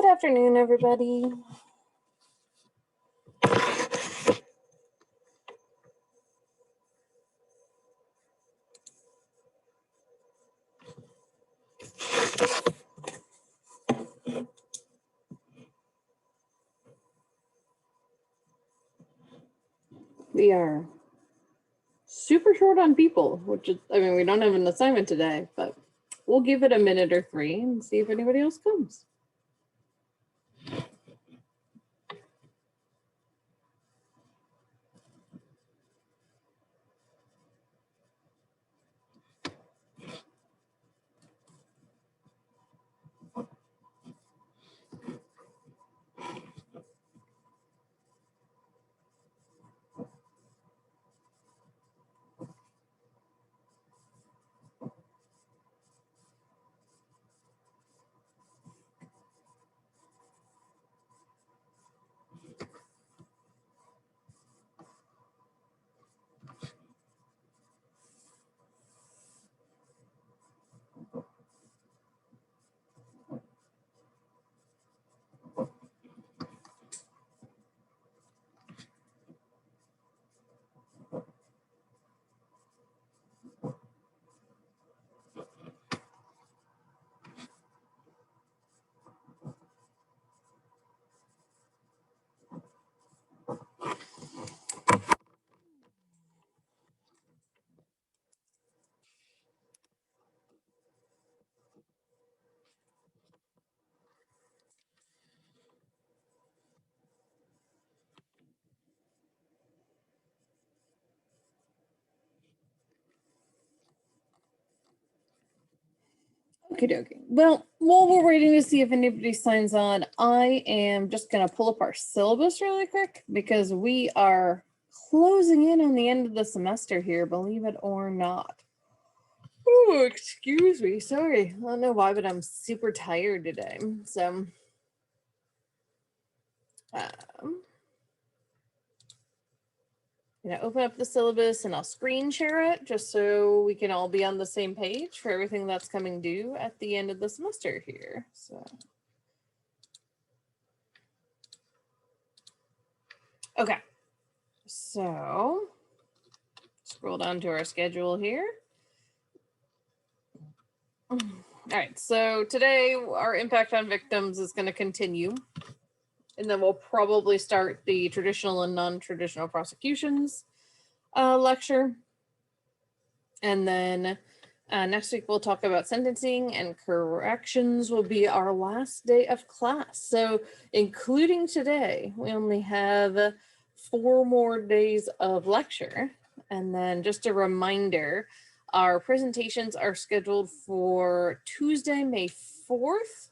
afternoon, everybody. We are super short on people, which is, I mean, we don't have an assignment today, but we'll give it a minute or three and see if anybody else comes. Okie dokie. Well, while we're waiting to see if anybody signs on, I am just going to pull up our syllabus really quick because we are closing in on the end of the semester here, believe it or not. Oh, excuse me. Sorry. I don't know why, but I'm super tired today. So, open up the syllabus and I'll screen share it just so we can all be on the same page for everything that's coming due at the end of the semester here. So, okay. So, scroll down to our schedule here. All right, so today our impact on victims is going to continue. And then we'll probably start the traditional and non-traditional prosecutions lecture. And then next week we'll talk about sentencing, and corrections will be our last day of class. So including today, we only have 4 more days of lecture. And then just a reminder, our presentations are scheduled for Tuesday, May 4th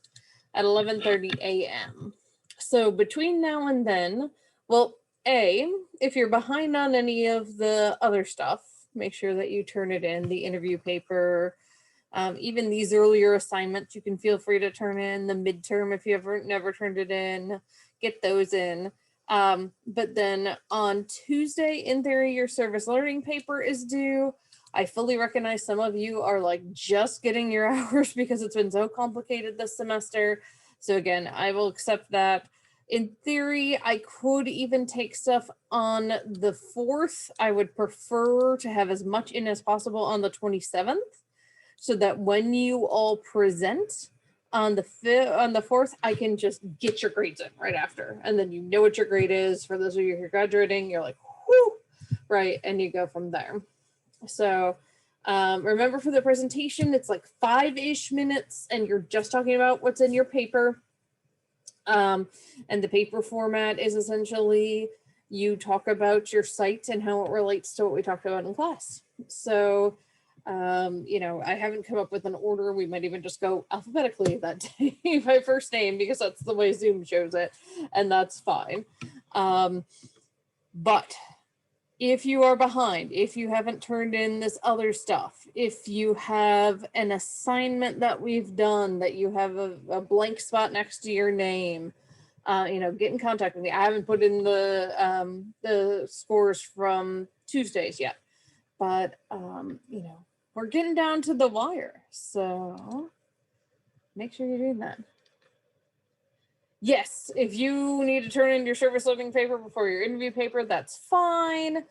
at 11:30 a.m. So between now and then, well, if you're behind on any of the other stuff, make sure that you turn it in, the interview paper, even these earlier assignments, you can feel free to turn in. The midterm, if you never turned it in, get those in. But then on Tuesday, in theory, your service learning paper is due. I fully recognize some of you are like just getting your hours because it's been so complicated this semester. So again, I will accept that. In theory, I could even take stuff on the 4th. I would prefer to have as much in as possible on the 27th, so that when you all present on the 4th, I can just get your grades in right after. And then you know what your grade is. For those of you who are graduating, you're like, whoo, right? And you go from there. So remember, for the presentation, it's like 5-ish minutes and you're just talking about what's in your paper. And the paper format is essentially you talk about your site and how it relates to what we talked about in class. So, I haven't come up with an order. We might even just go alphabetically that day by first name, because that's the way Zoom shows it, and that's fine. But if you are behind, if you haven't turned in this other stuff, if you have an assignment that we've done that you have a blank spot next to your name, get in contact with me. I haven't put in the scores from Tuesdays yet, but we're getting down to the wire. So make sure you're doing that. Yes, if you need to turn in your service learning paper before your interview paper, that's fine.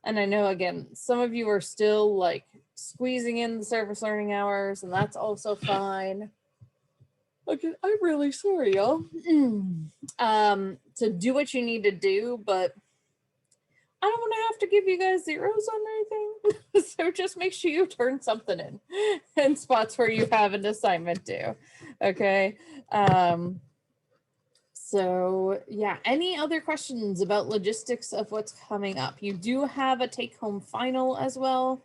And I know, again, some of you are still like squeezing in the service learning hours, and that's also fine. Okay, I'm really sorry, y'all. To do what you need to do, but I don't want to have to give you guys zeros on anything. So just make sure you turn something in spots where you have an assignment due. Okay. So yeah, any other questions about logistics of what's coming up? You do have a take-home final as well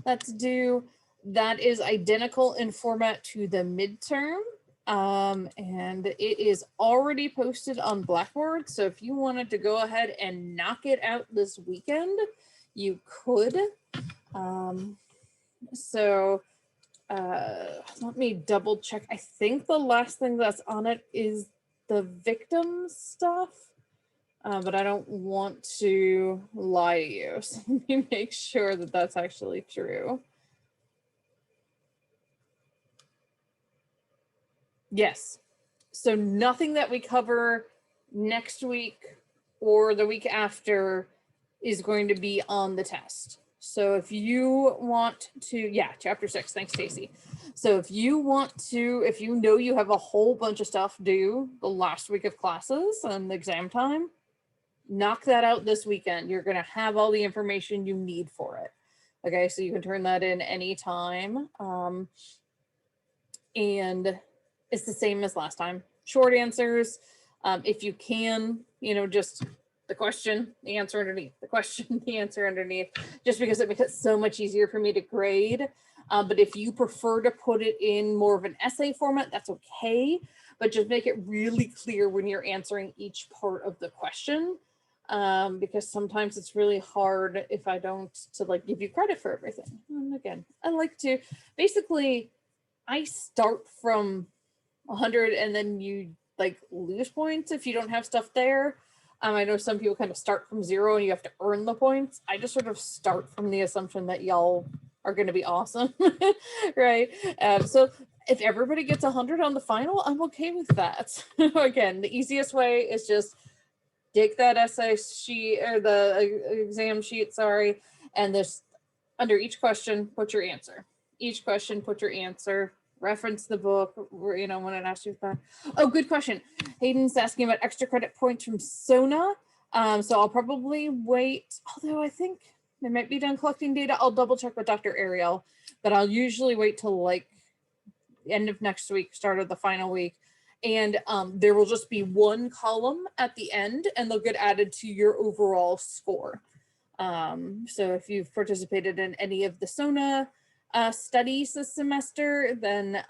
that's due. That is identical in format to the midterm. And it is already posted on Blackboard. So if you wanted to go ahead and knock it out this weekend, you could. Let me double check. I think the last thing that's on it is the victim stuff, but I don't want to lie to you. So let me make sure that that's actually true. Yes. So nothing that we cover next week or the week after is going to be on the test. So if you want to, yeah, chapter 6, thanks, Stacy. So if you want to, if you know you have a whole bunch of stuff due the last week of classes and exam time, knock that out this weekend. You're going to have all the information you need for it. Okay, so you can turn that in anytime. And it's the same as last time. Short answers. If you can, just the question, the answer underneath, the question, the answer underneath, just because it makes it so much easier for me to grade. But if you prefer to put it in more of an essay format, that's okay. But just make it really clear when you're answering each part of the question. Because sometimes it's really hard if I don't to like give you credit for everything. And again, I like to basically, I start from 100 and then you like lose points if you don't have stuff there. I know some people kind of start from 0 and you have to earn the points. I just sort of start from the assumption that y'all are going to be awesome, right? So if everybody gets 100 on the final, I'm okay with that. Again, the easiest way is just take that essay sheet or the exam sheet, sorry, and this under each question, put your answer. Each question, put your answer. Reference the book, when it asks you that. Oh, good question. Hayden's asking about extra credit points from SONA. So I'll probably wait, although I think they might be done collecting data. I'll double check with Dr. Ariel, but I'll usually wait till like the end of next week, start of the final week. And there will just be one column at the end and they'll get added to your overall score. So if you've participated in any of the SONA studies this semester, then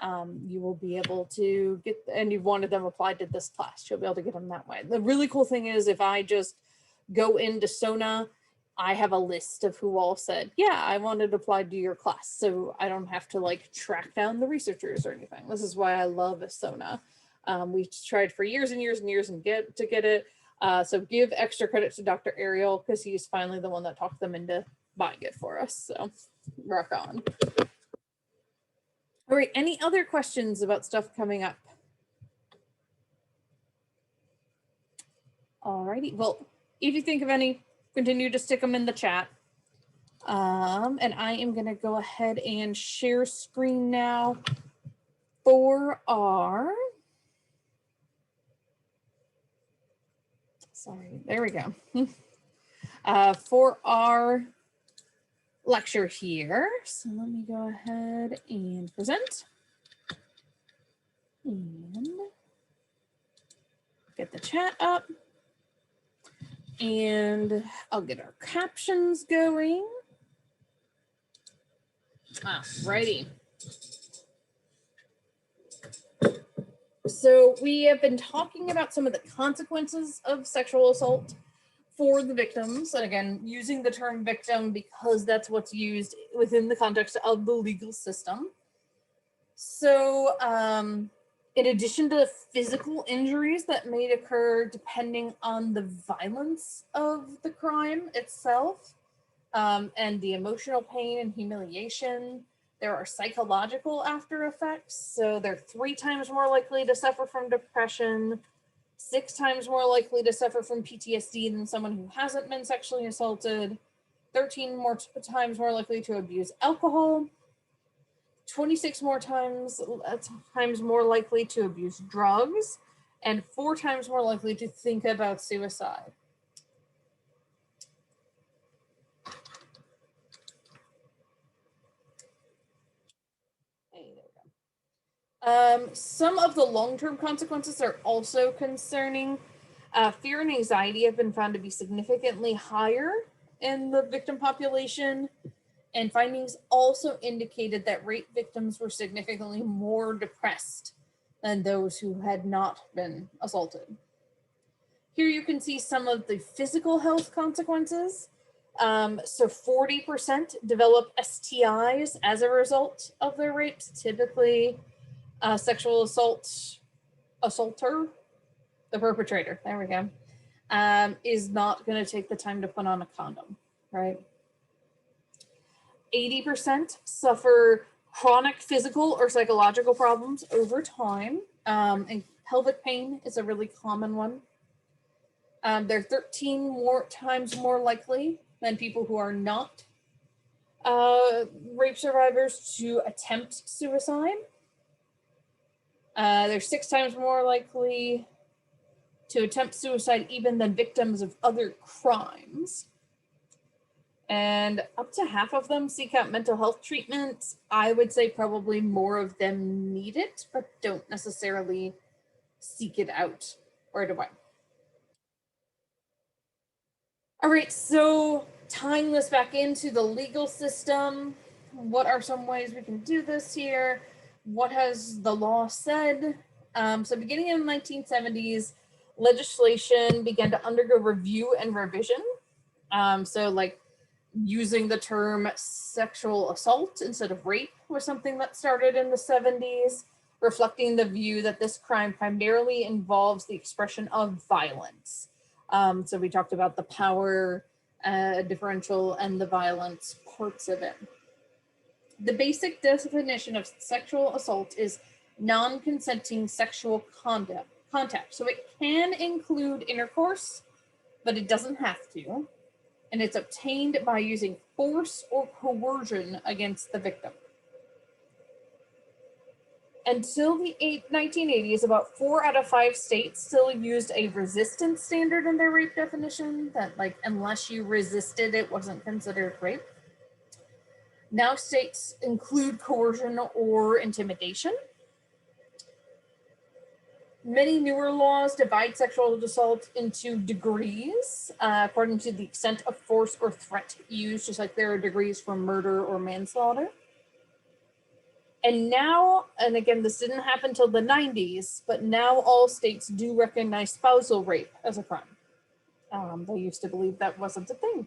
you will be able to get, and you've wanted them applied to this class, you'll be able to get them that way. The really cool thing is if I just go into SONA, I have a list of who all said, yeah, I wanted applied to your class. So I don't have to like track down the researchers or anything. This is why I love SONA. We tried for years and years and years and get it. So give extra credit to Dr. Ariel because he's finally the one that talked them into buying it for us. So rock on. All right, any other questions about stuff coming up? All righty, well, if you think of any, continue to stick them in the chat. And I am gonna go ahead and share screen now for our, sorry, there we go. For our lecture here. So let me go ahead and present and get the chat up. And I'll get our captions going. Alrighty. So we have been talking about some of the consequences of sexual assault for the victims. And again, using the term victim because that's what's used within the context of the legal system. So in addition to the physical injuries that may occur depending on the violence of the crime itself, and the emotional pain and humiliation, there are psychological after effects. So they're 3 times more likely to suffer from depression, 6 times more likely to suffer from PTSD than someone who hasn't been sexually assaulted, 13 more times more likely to abuse alcohol, 26 more times more likely to abuse drugs, and 4 times more likely to think about suicide. Hey, there we go. Some of the long-term consequences are also concerning. Fear and anxiety have been found to be significantly higher in the victim population, and findings also indicated that rape victims were significantly more depressed than those who had not been assaulted. Here you can see some of the physical health consequences. So 40% develop STIs as a result of their rapes. Typically, sexual assaulter, the perpetrator, there we go, is not going to take the time to put on a condom, right? 80% suffer chronic physical or psychological problems over time, and pelvic pain is a really common one. They're 13 times more likely than people who are not rape survivors to attempt suicide. They're 6 times more likely to attempt suicide even than victims of other crimes. And up to half of them seek out mental health treatment. I would say probably more of them need it, but don't necessarily seek it out right away. All right, so tying this back into the legal system, what are some ways we can do this here? What has the law said? So beginning in the 1970s, legislation began to undergo review and revision. So like using the term sexual assault instead of rape was something that started in the 70s, reflecting the view that this crime primarily involves the expression of violence. So we talked about the power differential and the violence parts of it. The basic definition of sexual assault is non-consenting sexual contact. So it can include intercourse, but it doesn't have to. And it's obtained by using force or coercion against the victim. Until the 1980s, about 4 out of 5 states still used a resistance standard in their rape definition, that like unless you resisted, it wasn't considered rape. Now states include coercion or intimidation. Many newer laws divide sexual assault into degrees according to the extent of force or threat used, just like there are degrees for murder or manslaughter. And now, and again, this didn't happen until the 90s, but now all states do recognize spousal rape as a crime. They used to believe that wasn't a thing.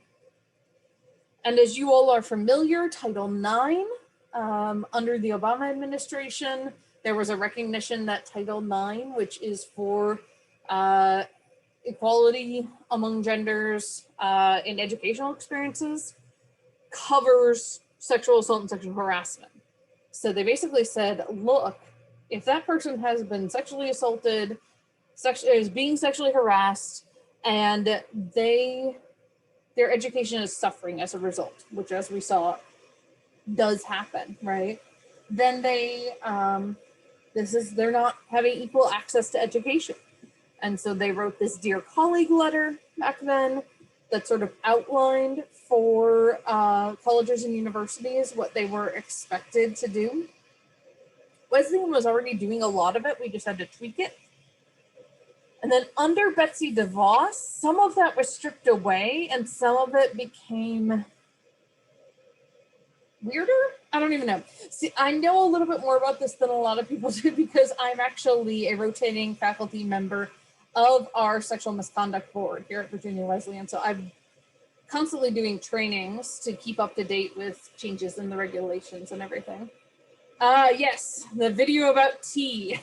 And as you all are familiar, Title IX, under the Obama administration, there was a recognition that Title IX, which is for equality among genders in educational experiences, covers sexual assault and sexual harassment. So they basically said, look, if that person has been sexually assaulted, is being sexually harassed, and their education is suffering as a result, which as we saw does happen, right? Then they're not having equal access to education. And so they wrote this Dear Colleague letter back then that sort of outlined for colleges and universities what they were expected to do. Wesleyan was already doing a lot of it, we just had to tweak it. And then under Betsy DeVos, some of that was stripped away and some of it became weirder? I don't even know. See, I know a little bit more about this than a lot of people do because I'm actually a rotating faculty member of our sexual misconduct board here at Virginia Wesleyan. So I'm constantly doing trainings to keep up to date with changes in the regulations and everything. Yes, the video about tea.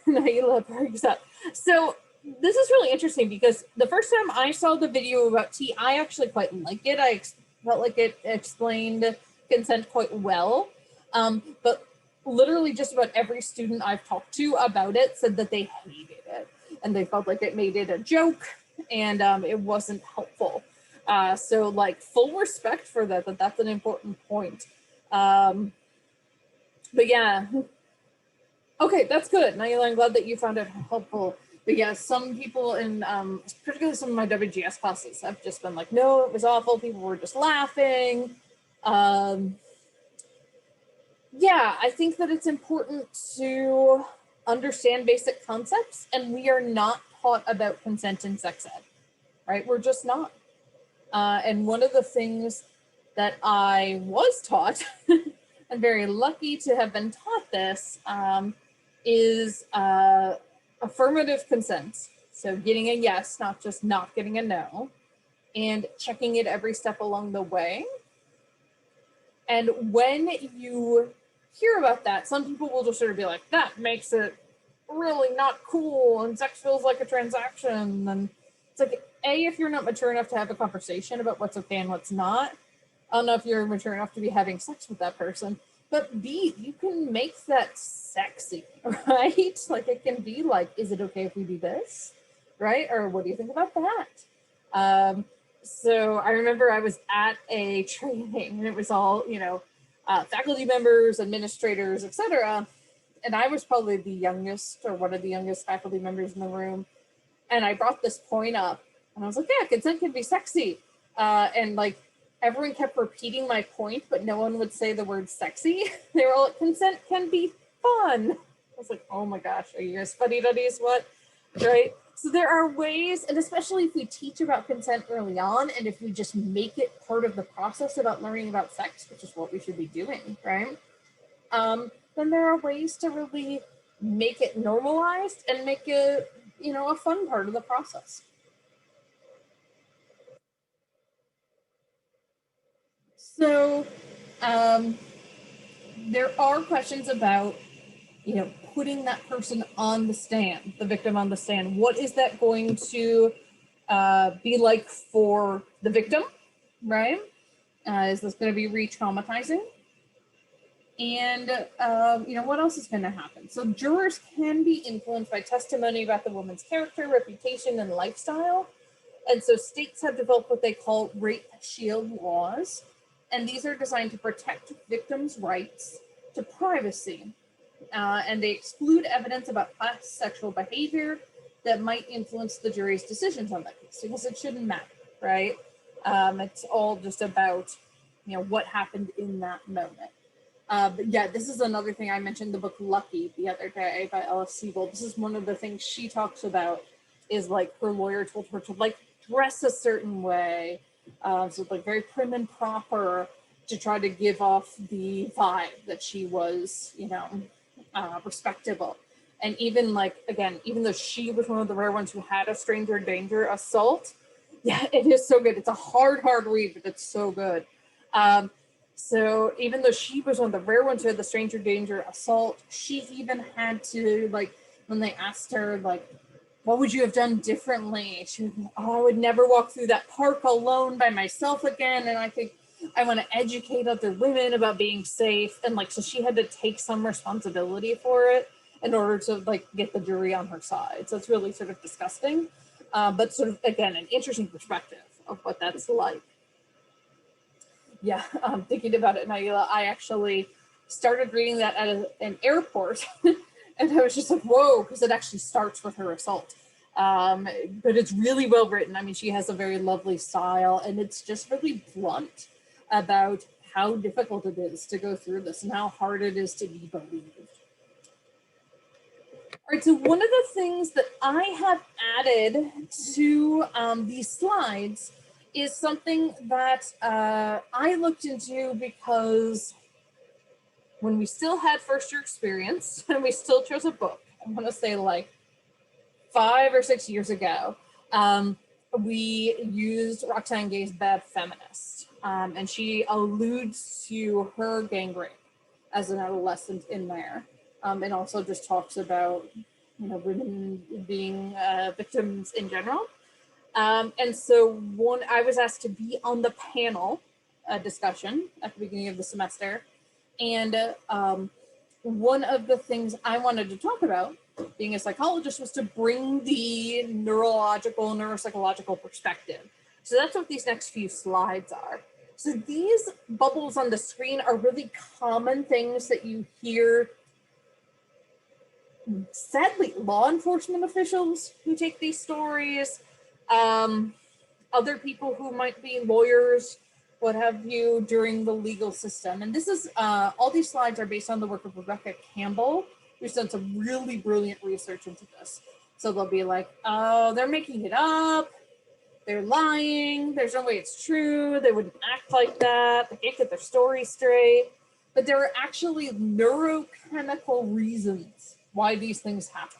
Naila brings up. So this is really interesting because the first time I saw the video about tea, I actually quite liked it. I felt like it explained consent quite well. But literally just about every student I've talked to about it said that they hated it. and they felt like it made it a joke, and it wasn't helpful. So like full respect for that, that's an important point. But yeah, okay, that's good. Naila, I'm glad that you found it helpful. But yeah, some people in, particularly some of my WGS classes have just been like, no, it was awful. People were just laughing. Yeah, I think that it's important to understand basic concepts, and we are not taught about consent in sex ed, right? We're just not. And one of the things that I was taught, and very lucky to have been taught this, is affirmative consent. So getting a yes, not just not getting a no, and checking it every step along the way. And when you hear about that, some people will just sort of be like, that makes it really not cool, and sex feels like a transaction. And it's like, A, if you're not mature enough to have a conversation about what's okay and what's not, I don't know if you're mature enough to be having sex with that person, but B, you can make that sexy, right? Like it can be like, is it okay if we do this, right? Or what do you think about that? So I remember I was at a training, and it was all, you know, faculty members, administrators, etc. And I was probably the youngest, or one of the youngest faculty members in the room. And I brought this point up, and I was like, yeah, consent can be sexy. And like, everyone kept repeating my point, but no one would say the word sexy. They were all like, consent can be fun. I was like, oh my gosh, are you guys fuddy duddies? What? Right? So there are ways, and especially if we teach about consent early on, and if we just make it part of the process about learning about sex, which is what we should be doing, right? Then there are ways to really make it normalized and make it, you know, a fun part of the process. So there are questions about, you know, putting that person on the stand, the victim on the stand. What is that going to be like for the victim, right? Is this going to be re-traumatizing? And, you know, what else is going to happen? So jurors can be influenced by testimony about the woman's character, reputation, and lifestyle. And so states have developed what they call rape shield laws. And these are designed to protect victims' rights to privacy. And they exclude evidence about past sexual behavior that might influence the jury's decisions on that case, because it shouldn't matter, right? It's all just about, you know, what happened in that moment. But yeah, this is another thing. I mentioned the book Lucky the other day by Ellis Siegel. This is one of the things she talks about, is like her lawyer told her to like dress a certain way, so like very prim and proper, to try to give off the vibe that she was, you know, respectable. And even like, again, even though she was one of the rare ones who had a stranger danger assault, yeah, it is so good. It's a hard read, but it's so good. So even though she was one of the rare ones who had the stranger danger assault, she even had to, like, when they asked her, like, what would you have done differently? She was, oh, I would never walk through that park alone by myself again. And I think I want to educate other women about being safe. And like, so she had to take some responsibility for it in order to like get the jury on her side. So it's really sort of disgusting, but sort of, again, an interesting perspective of what that's like. Yeah, thinking about it, Naila, I actually started reading that at an airport, and I was just like, whoa, because it actually starts with her assault. But it's really well written. I mean, she has a very lovely style, and it's just really blunt about how difficult it is to go through this and how hard it is to be believed. All right, so one of the things that I have added to these slides is something that I looked into, because when we still had first year experience and we still chose a book, I want to say like 5 or 6 years ago, we used Roxane Gay's Bad Feminist, and she alludes to her gang rape as an adolescent in there, and also just talks about, you know, women being victims in general. And so I was asked to be on the panel discussion at the beginning of the semester. And one of the things I wanted to talk about being a psychologist, was to bring the neuropsychological perspective. So that's what these next few slides are. So these bubbles on the screen are really common things that you hear, sadly, law enforcement officials who take these stories, other people who might be lawyers, what have you, during the legal system. And this is, all these slides are based on the work of Rebecca Campbell, who's done some really brilliant research into this. So they'll be like, oh, they're making it up, they're lying, there's no way it's true, they wouldn't act like that, they can't get their story straight. But there are actually neurochemical reasons why these things happen.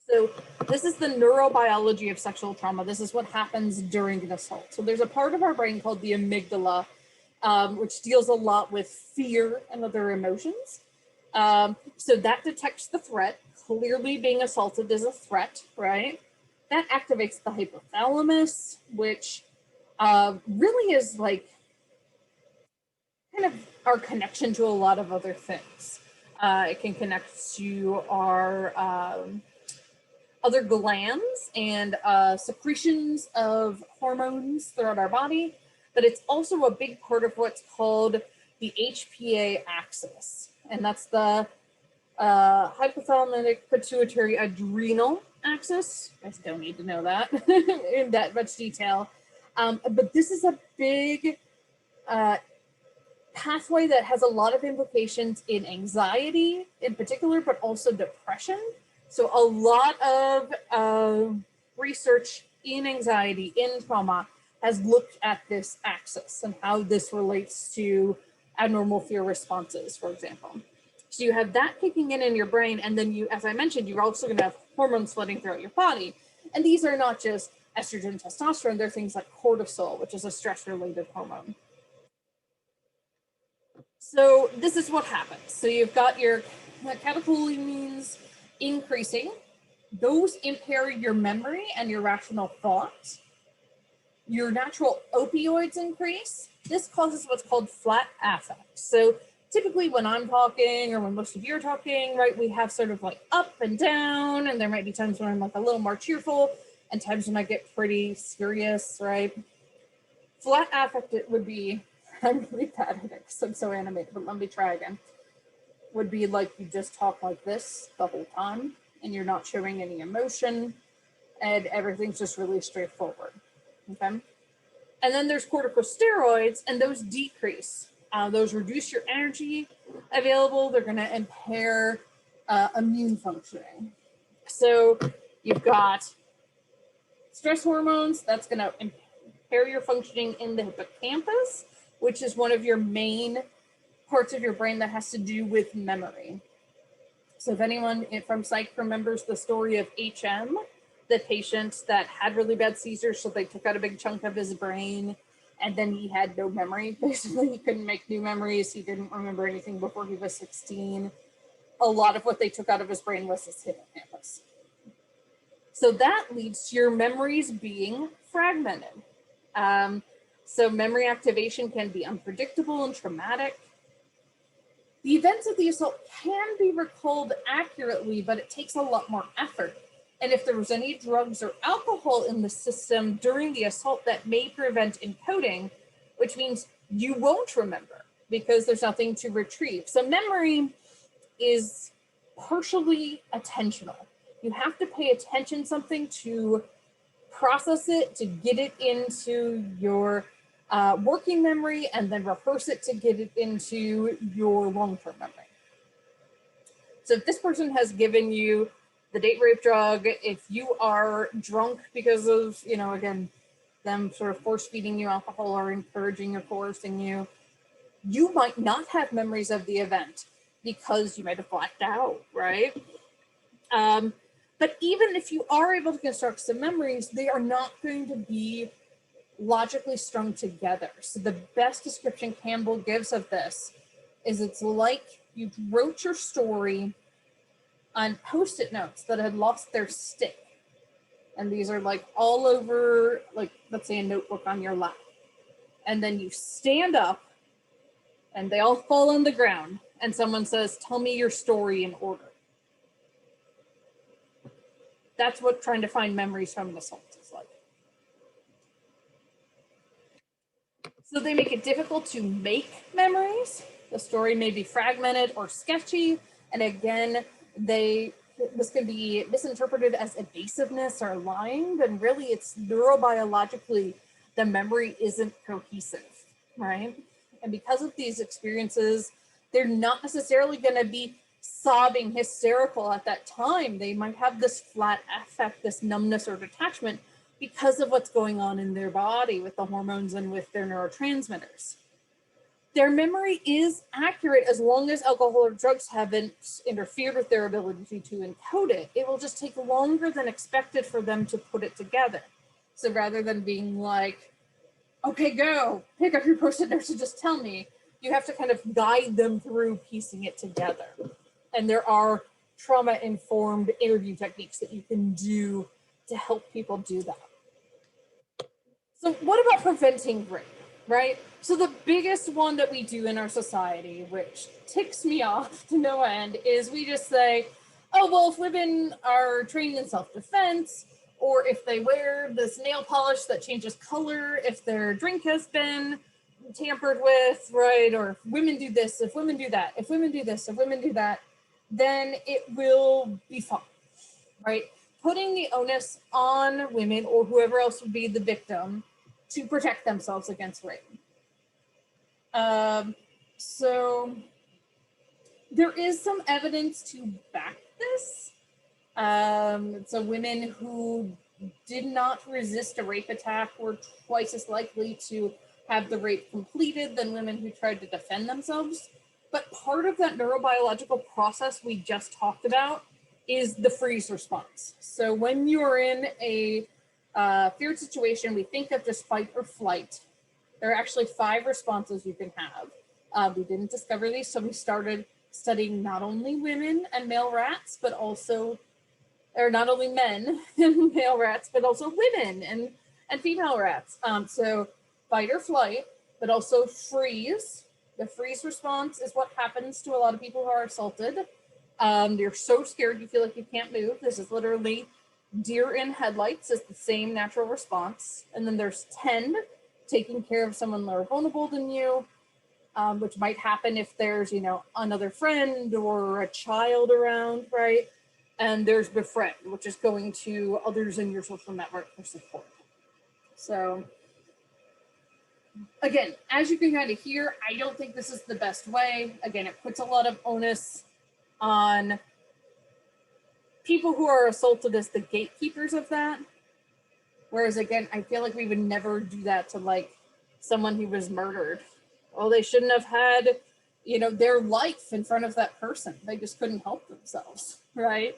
So this is the neurobiology of sexual trauma. This is what happens during an assault. So there's a part of our brain called the amygdala, which deals a lot with fear and other emotions. So that detects the threat. Clearly being assaulted is a threat, right? That activates the hypothalamus, which really is like kind of our connection to a lot of other things. It can connect to our other glands and secretions of hormones throughout our body, but it's also a big part of what's called the HPA axis, and that's the hypothalamic pituitary adrenal axis. You guys don't need to know that in that much detail, but this is a big pathway that has a lot of implications in anxiety in particular, but also depression. So a lot of research in anxiety, in trauma, has looked at this axis and how this relates to abnormal fear responses, for example. So you have that kicking in your brain, and then you, as I mentioned, you're also going to have hormones flooding throughout your body. And these are not just estrogen, testosterone, they're things like cortisol, which is a stress-related hormone. So this is what happens. So you've got your catecholamines increasing. Those impair your memory and your rational thought. Your natural opioids increase. This causes what's called flat affect. So typically when I'm talking, or when most of you are talking, right, we have sort of like up and down, and there might be times when I'm like a little more cheerful and times when I get pretty serious, right? Flat affect, it would be, I'm really bad at it because I'm so animated, but let me try again. Would be like you just talk like this the whole time and you're not showing any emotion and everything's just really straightforward, okay? And then there's corticosteroids, and those decrease. Those reduce your energy available. They're gonna impair immune functioning. So you've got stress hormones, that's gonna impair your functioning in the hippocampus, which is one of your main parts of your brain that has to do with memory. So if anyone from psych remembers the story of HM, the patient that had really bad seizures, so they took out a big chunk of his brain, and then he had no memory. Basically, he couldn't make new memories. He didn't remember anything before he was 16. A lot of what they took out of his brain was his hippocampus. So that leads to your memories being fragmented. So memory activation can be unpredictable and traumatic. The events of the assault can be recalled accurately, but it takes a lot more effort. And if there was any drugs or alcohol in the system during the assault, that may prevent encoding, which means you won't remember because there's nothing to retrieve. So memory is partially attentional. You have to pay attention to something to process it, to get it into your working memory, and then rehearse it to get it into your long-term memory. So if this person has given you the date rape drug, if you are drunk because of, you know, again, them sort of force feeding you alcohol or encouraging or coercing you, you might not have memories of the event because you might have blacked out, right? But even if you are able to construct some memories, they are not going to be logically strung together. So the best description Campbell gives of this is it's like you wrote your story on Post-it notes that had lost their stick. And these are like all over, like, let's say a notebook on your lap. And then you stand up and they all fall on the ground and someone says, tell me your story in order. That's what trying to find memories from an assault is like. So they make it difficult to make memories. The story may be fragmented or sketchy. And again, this can be misinterpreted as evasiveness or lying, but really it's neurobiologically the memory isn't cohesive, right? And because of these experiences, they're not necessarily going to be sobbing hysterical at that time. They might have this flat affect, this numbness or detachment because of what's going on in their body with the hormones and with their neurotransmitters. Their memory is accurate as long as alcohol or drugs haven't interfered with their ability to encode it. It will just take longer than expected for them to put it together. So rather than being like, okay, go, pick up your post-it notes and just tell me, you have to kind of guide them through piecing it together. And there are trauma-informed interview techniques that you can do to help people do that. So what about preventing rape, right? So the biggest one that we do in our society, which ticks me off to no end, is we just say, oh, well, if women are trained in self-defense, or if they wear this nail polish that changes color, if their drink has been tampered with, right? Or if women do this, if women do that, if women do this, if women do that, then it will be fine, right? Putting the onus on women or whoever else would be the victim to protect themselves against rape. So there is some evidence to back this. So women who did not resist a rape attack were twice as likely to have the rape completed than women who tried to defend themselves. But part of that neurobiological process we just talked about is the freeze response. So when you're in a feared situation, we think of just fight or flight. There are actually 5 responses you can have. We didn't discover these, so we started studying not only women and male rats, but also, or not only men and male rats, but also women and female rats. So fight or flight, but also freeze. The freeze response is what happens to a lot of people who are assaulted. You're so scared you feel like you can't move. This is literally deer in headlights is the same natural response. And then there's tend, taking care of someone more vulnerable than you, which might happen if there's, another friend or a child around, right? And there's befriend, which is going to others in your social network for support. So again, as you can kind of hear, I don't think this is the best way. Again, it puts a lot of onus on people who are assaulted as the gatekeepers of that. Whereas again, I feel like we would never do that to like someone who was murdered. Well, they shouldn't have had, their life in front of that person. They just couldn't help themselves, right?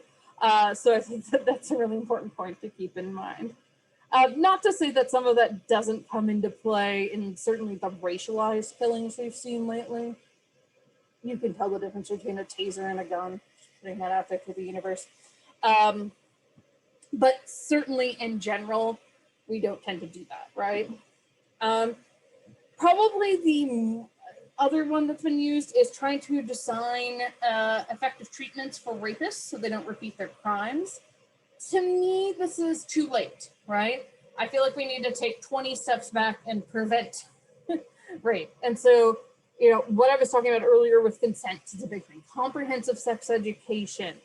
So I think that's a really important point to keep in mind. Not to say that some of that doesn't come into play in certainly the racialized killings we've seen lately. You can tell the difference between a taser and a gun, putting that out there to the universe. But certainly in general, we don't tend to do that, right? Probably the other one that's been used is trying to design effective treatments for rapists so they don't repeat their crimes. To me, this is too late, right? I feel like we need to take 20 steps back and prevent rape. And so, what I was talking about earlier with consent is a big thing. Comprehensive sex education,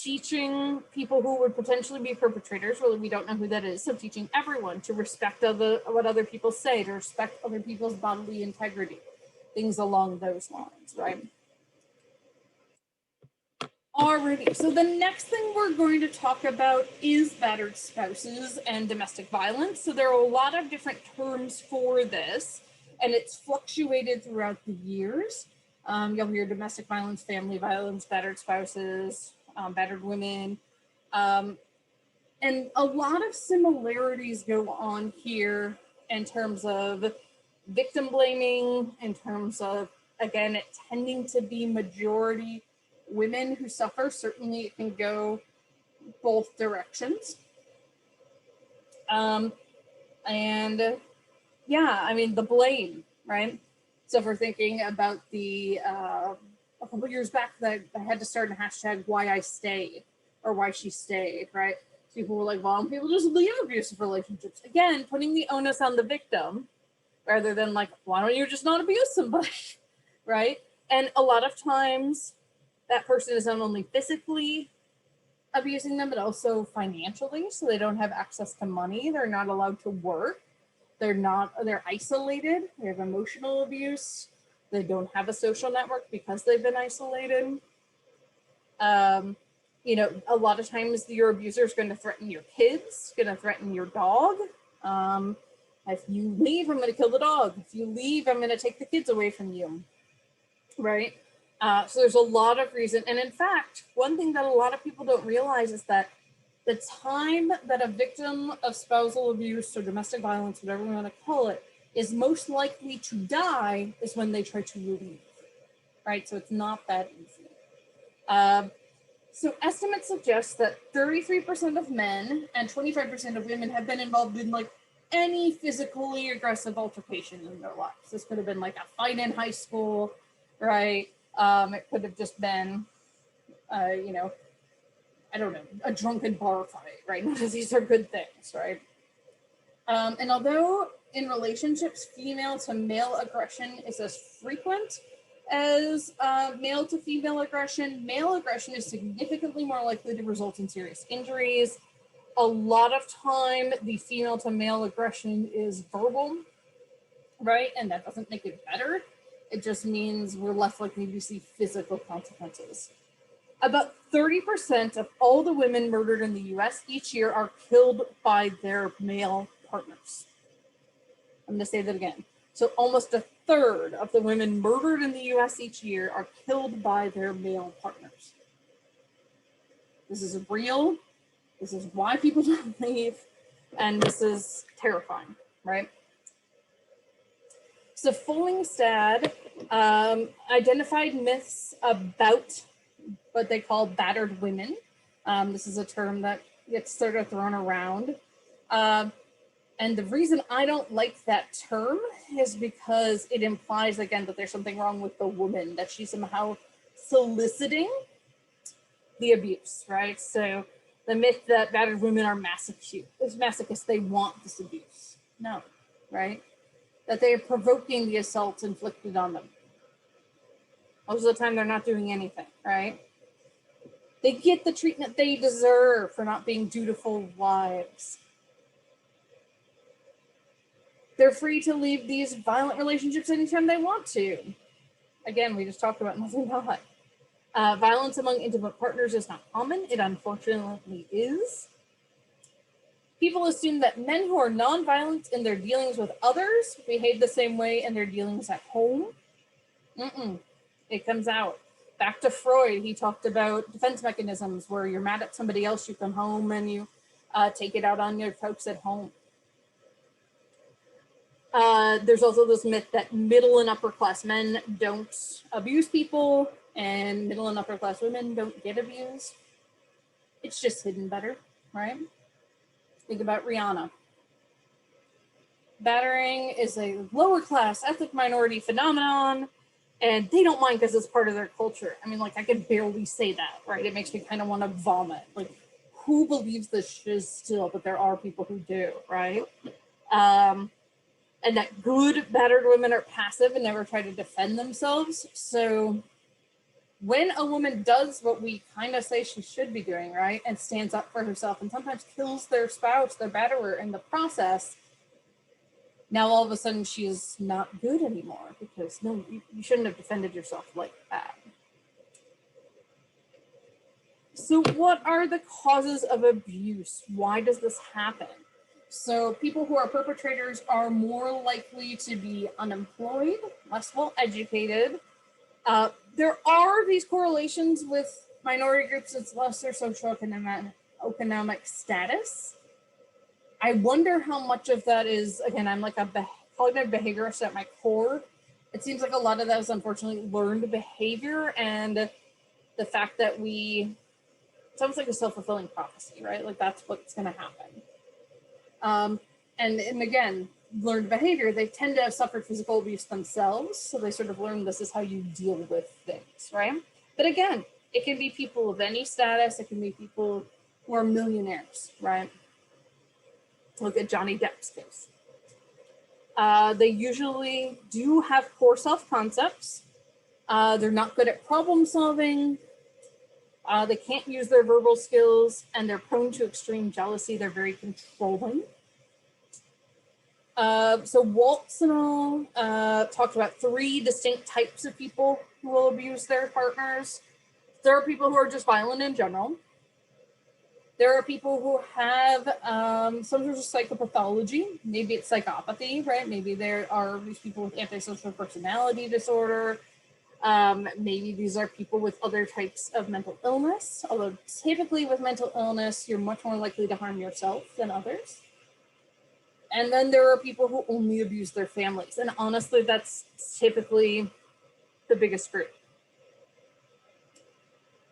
teaching people who would potentially be perpetrators, well, we don't know who that is, so teaching everyone to respect what other people say, to respect other people's bodily integrity, things along those lines, right? Alrighty, so the next thing we're going to talk about is battered spouses and domestic violence. So there are a lot of different terms for this, and it's fluctuated throughout the years. You'll hear domestic violence, family violence, battered spouses, battered women. And a lot of similarities go on here in terms of victim blaming, in terms of, again, it tending to be majority women who suffer. Certainly it can go both directions. And yeah, I mean, the blame, right? So if we're thinking about a couple years back that I had to start a hashtag why I stayed or why she stayed, right? People were like, why don't people just leave abusive relationships? Again, putting the onus on the victim rather than like, why don't you just not abuse somebody, right? And a lot of times that person is not only physically abusing them, but also financially. So they don't have access to money. They're not allowed to work. They're isolated. They have emotional abuse. They don't have a social network because they've been isolated. You know, a lot of times your abuser is going to threaten your kids, going to threaten your dog. If you leave, I'm going to kill the dog. If you leave, I'm going to take the kids away from you, right? So there's a lot of reason. And in fact, one thing that a lot of people don't realize is that the time that a victim of spousal abuse or domestic violence, whatever we want to call it, is most likely to die is when they try to leave, right? So it's not that easy. So estimates suggest that 33% of men and 25% of women have been involved in like any physically aggressive altercation in their lives. This could have been like a fight in high school, right? It could have just been, you know, I don't know, a drunken bar fight, right? None of these are good things, right? And although in relationships, female to male aggression is as frequent as male to female aggression, male aggression is significantly more likely to result in serious injuries. A lot of time, the female to male aggression is verbal, right? And that doesn't make it better. It just means we're less likely to see physical consequences. About 30% of all the women murdered in the US each year are killed by their male partners. I'm going to say that again. So almost a third of the women murdered in the US each year are killed by their male partners. This is real. This is why people don't leave. And this is terrifying, right? So Follingstad identified myths about what they call battered women. This is a term that gets sort of thrown around. And the reason I don't like that term is because it implies, again, that there's something wrong with the woman, that she's somehow soliciting the abuse, right? So the myth that battered women are masochists, they want this abuse. No, right? That they are provoking the assaults inflicted on them. Most of the time, they're not doing anything, right? They get the treatment they deserve for not being dutiful wives. They're free to leave these violent relationships anytime they want to. Again, we just talked about nothing but. Violence among intimate partners is not common. It unfortunately is. People assume that men who are non-violent in their dealings with others behave the same way in their dealings at home. It comes out. Back to Freud, he talked about defense mechanisms where you're mad at somebody else, you come home and you take it out on your folks at home. There's also this myth that middle and upper class men don't abuse people and middle and upper class women don't get abused. It's just hidden better, right? Think about Rihanna. Battering is a lower class ethnic minority phenomenon, and they don't mind because it's part of their culture. I mean, like, I can barely say that, right? It makes me kind of want to vomit. Like, who believes this shiz still? But there are people who do, right? And that good battered women are passive and never try to defend themselves. So when a woman does what we kind of say she should be doing, right, and stands up for herself and sometimes kills their spouse, their batterer in the process, now all of a sudden she's not good anymore because no, you shouldn't have defended yourself like that. So what are the causes of abuse? Why does this happen? So people who are perpetrators are more likely to be unemployed, less well educated. There are these correlations with minority groups with lesser socioeconomic status. I wonder how much of that is, again, I'm like a cognitive behaviorist at my core. It seems like a lot of that is unfortunately learned behavior and the fact that it's almost like a self-fulfilling prophecy, right? Like that's what's going to happen. And again, learned behavior, they tend to have suffered physical abuse themselves. So they sort of learn this is how you deal with things, right? But again, it can be people of any status. It can be people or millionaires, right? Look at Johnny Depp's case. They usually do have poor self-concepts. They're not good at problem solving. They can't use their verbal skills, and they're prone to extreme jealousy. They're very controlling. So Waltz and all talked about 3 distinct types of people who will abuse their partners. There are people who are just violent in general. There are people who have some sort of psychopathology. Maybe it's psychopathy, right? Maybe there are these people with antisocial personality disorder. Maybe these are people with other types of mental illness, although typically with mental illness, you're much more likely to harm yourself than others. And then there are people who only abuse their families. And honestly, that's typically the biggest group.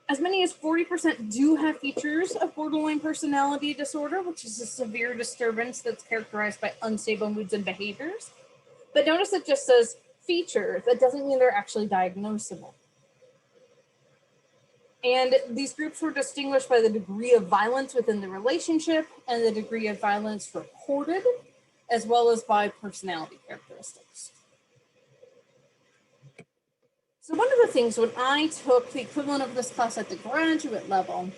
As many as 40% do have features of borderline personality disorder, which is a severe disturbance that's characterized by unstable moods and behaviors. But notice it just says feature. That doesn't mean they're actually diagnosable. And these groups were distinguished by the degree of violence within the relationship and the degree of violence reported, as well as by personality characteristics. So one of the things when I took the equivalent of this class at the graduate level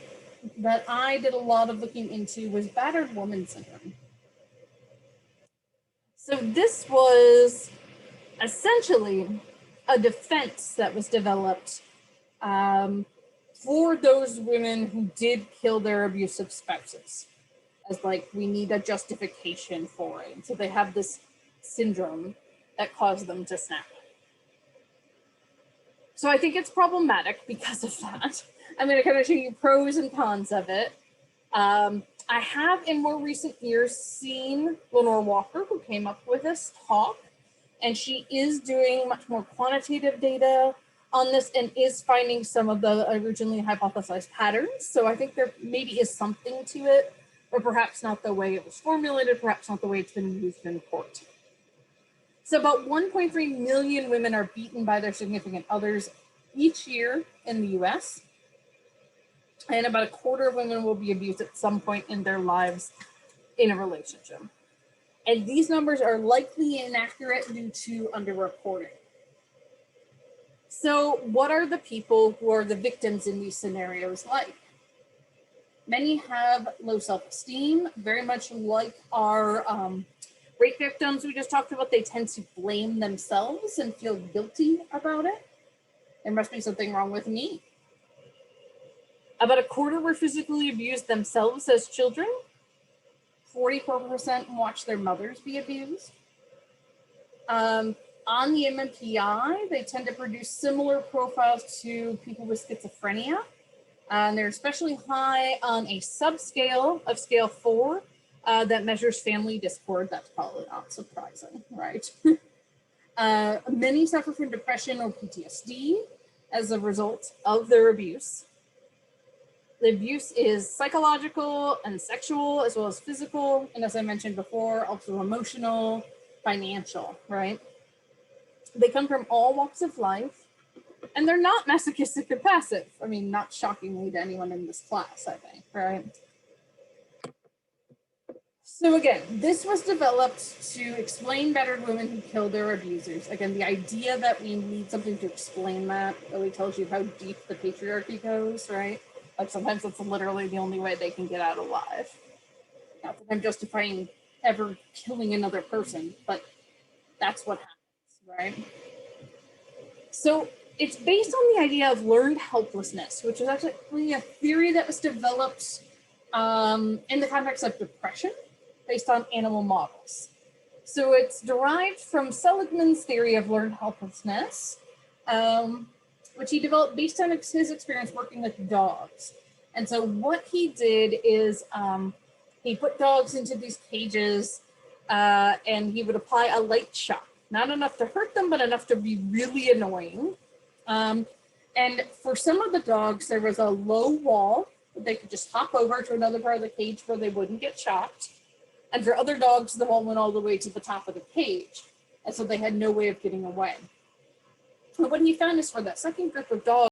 that I did a lot of looking into was battered woman syndrome. So this was essentially a defense that was developed for those women who did kill their abusive spouses, as like, we need a justification for it. So they have this syndrome that caused them to snap. So I think it's problematic because of that. I'm going to kind of show you pros and cons of it. I have in more recent years seen Lenore Walker, who came up with this talk, and she is doing much more quantitative data on this and is finding some of the originally hypothesized patterns. So I think there maybe is something to it, or perhaps not the way it was formulated, perhaps not the way it's been used in court. So about 1.3 million women are beaten by their significant others each year in the US. And about a quarter of women will be abused at some point in their lives in a relationship. And these numbers are likely inaccurate due to underreporting. So what are the people who are the victims in these scenarios like? Many have low self-esteem, very much like our rape victims we just talked about. They tend to blame themselves and feel guilty about it. There must be something wrong with me. About a quarter were physically abused themselves as children. 44% watched their mothers be abused. On the MMPI, they tend to produce similar profiles to people with schizophrenia. And they're especially high on a subscale of scale 4 that measures family discord. That's probably not surprising, right? Many suffer from depression or PTSD as a result of their abuse. The abuse is psychological and sexual, as well as physical, and as I mentioned before, also emotional, financial, right? They come from all walks of life, and they're not masochistic or passive. I mean, not shockingly to anyone in this class, I think, right? So again, this was developed to explain battered women who kill their abusers. Again, the idea that we need something to explain that really tells you how deep the patriarchy goes, right? Like sometimes that's literally the only way they can get out alive. Not that I'm justifying ever killing another person, but that's what happens, right? So it's based on the idea of learned helplessness, which is actually a theory that was developed in the context of depression based on animal models. So it's derived from Seligman's theory of learned helplessness, which he developed based on his experience working with dogs. And so what he did is he put dogs into these cages and he would apply a light shock, not enough to hurt them, but enough to be really annoying. And for some of the dogs, there was a low wall that they could just hop over to another part of the cage where they wouldn't get shocked. And for other dogs, the wall went all the way to the top of the cage. And so they had no way of getting away. But what he found is for that second group of dogs,